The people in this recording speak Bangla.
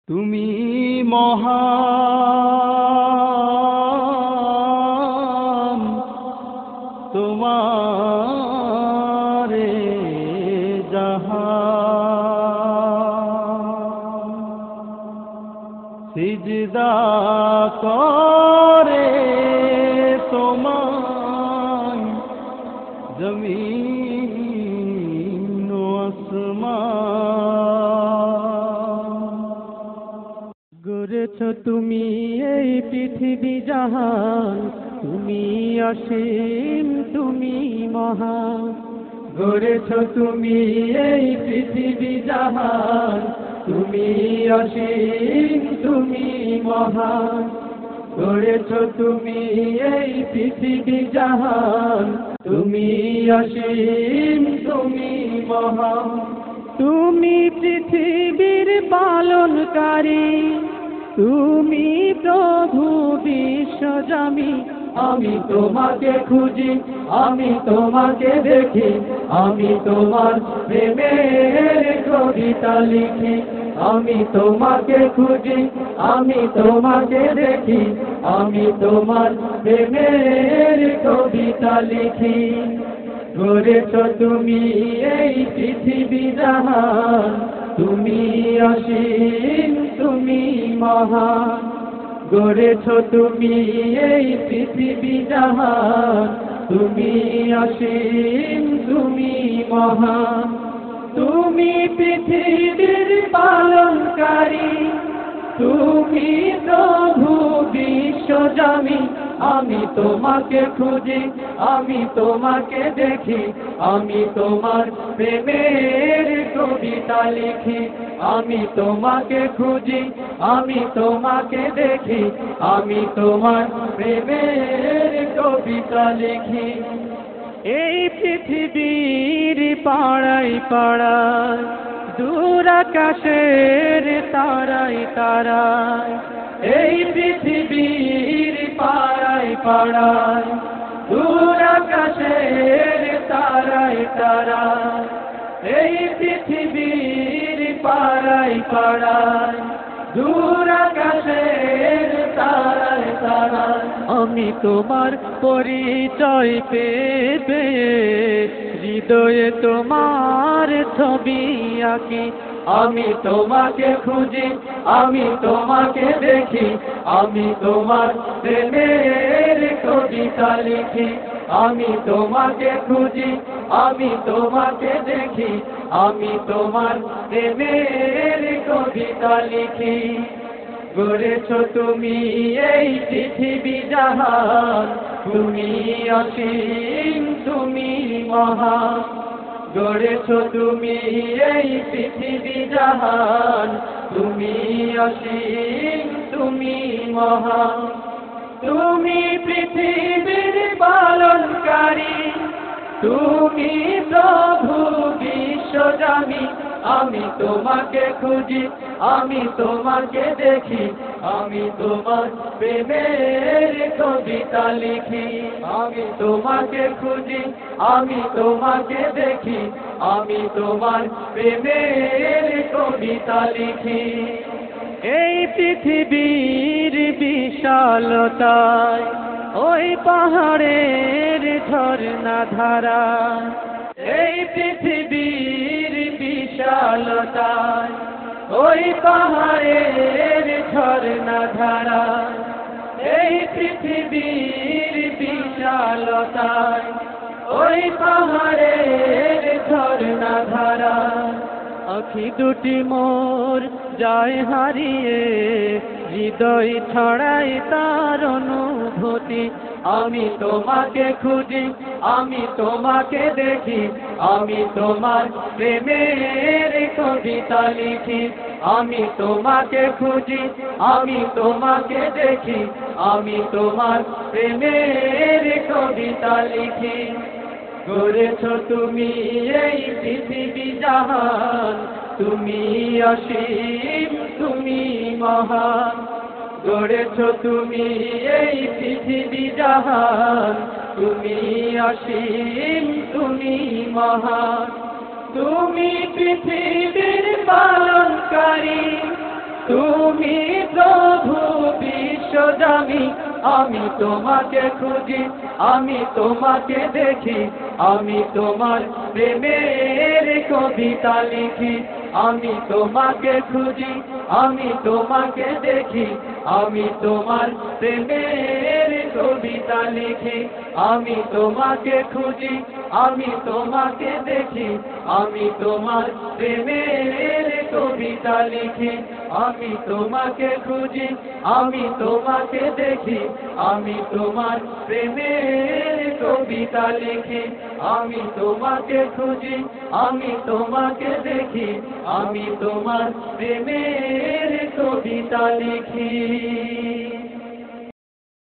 তুমি মহান, তোমারে জাহান সিজদা করে তোমায় জমিন ও আসমান। গড়েছ তুমি এই পৃথিবী জাহান, তুমি অসীম, তুমি মহান। গড়েছ তুমি এই পৃথিবী জাহান, তুমি অসীম, তুমি মহান। গড়েছ তুমি এই পৃথিবী জাহান, তুমি অসীম, তুমি মহান। তুমি পৃথিবীর পালনকারী, তুমি প্রভু বিশ্বজামি। আমি তোমাকে খুঁজি, আমি তোমাকে দেখি, আমি তোমার প্রেমের কবিতা লিখি। আমি তোমাকে খুঁজি, আমি তোমাকে দেখি, আমি তোমার প্রেমের কবিতা লিখি। গড়েছ তুমি এই পৃথিবী জাহান, তুমি অসীম, তুমি মহান। গড়েছ তুমি এই পৃথিবী জাহান, তুমি অসীম, তুমি মহান। তুমি পৃথিবীর পালনকারী, তুমি প্রভু বিশ্বজামি। আমি তোমাকে খুঁজি, আমি তোমাকে দেখি, আমি তোমার প্রেমের কবিতা লিখি। আমি তোমাকে খুঁজি, আমি তোমাকে দেখি, আমি তোমার প্রেমের কবিতা লিখি। এই পৃথিবীর পাড়ায় পাড়ায়, দূর আকাশের তারায় তারায়। এই পৃথিবীর পাড়ায় পাড়ায়, দূর আকাশের তারায় তারায়। এই পৃথিবীর পাড়ায় পাড়ায়, দূর আকাশের তারায় তারায়। আমি তোমার পরিচয় পেতে হৃদয়ে তোমার ছবি আঁকি। আমি তোমাকে খুঁজি, আমি তোমাকে দেখি, আমি তোমার প্রেমের কবিতা লিখি। আমি তোমাকে খুঁজি, আমি তোমাকে দেখি, আমি তোমার প্রেমের কবিতা লিখি। গড়েছ তুমি এই পৃথিবী জাহান, তুমি অসীম, তুমি মহান। গড়েছ তুমি এই পৃথিবী জাহান, তুমি অসীম, তুমি মহান। তুমি পৃথিবীর পালনকারী, তুমি প্রভু বিশ্বজামি। আমি তোমাকে খুঁজি, আমি তোমাকে দেখি, আমি তোমার প্রেমের কবিতা লিখি। আমি তোমাকে খুঁজি, আমি তোমাকে দেখি, আমি তোমার প্রেমের কবিতা লিখি। এই পৃথিবীর বিশালতায়, ওই পাহাড়ের ঝর্ণা ধারা। এই পৃথিবীর বিশালতায়, ওই পাহাড়ের ঝর্ণা ধারা। এই পৃথিবীর বিশালতায়, ওই পাহাড়ের ঝর্ণা ধারা। আখি দুটি মোর যায় হারিয়ে, হৃদয় ছড়াই তার অনুভূতি। আমি তোমাকে খুঁজি, আমি তোমাকে দেখি, আমি তোমার প্রেমের কবিতা লিখি। আমি তোমাকে খুঁজি, আমি তোমাকে দেখি, আমি তোমার প্রেমের কবিতা লিখি। গড়েছ তুমি এই পৃথিবী জাহান, তুমি অসীম, তুমি মহান। গড়েছ তুমি এই পৃথিবী জাহান, তুমি অসীম, তুমি মহান। তুমি পৃথিবীর পালনকারী, তুমি প্রভু বিশ্বজামি আমি তোমাকে খুঁজি আমি তোমাকে দেখি আমি তোমার প্রেমের কবিতা লিখি আমি তোমাকে খুঁজি আমি তোমাকে দেখি আমি তোমার প্রেমের কবিতা লিখি আমি তোমাকে খুঁজি আমি তোমাকে দেখি আমি তোমার প্রেমের কবিতা লিখি আমি তোমাকে খুঁজি আমি তোমাকে দেখি আমি তোমার প্রেমের কবিতা লিখি আমি তোমাকে খুঁজি আমি তোমাকে দেখি আমি তোমার প্রেমের কবিতা লিখি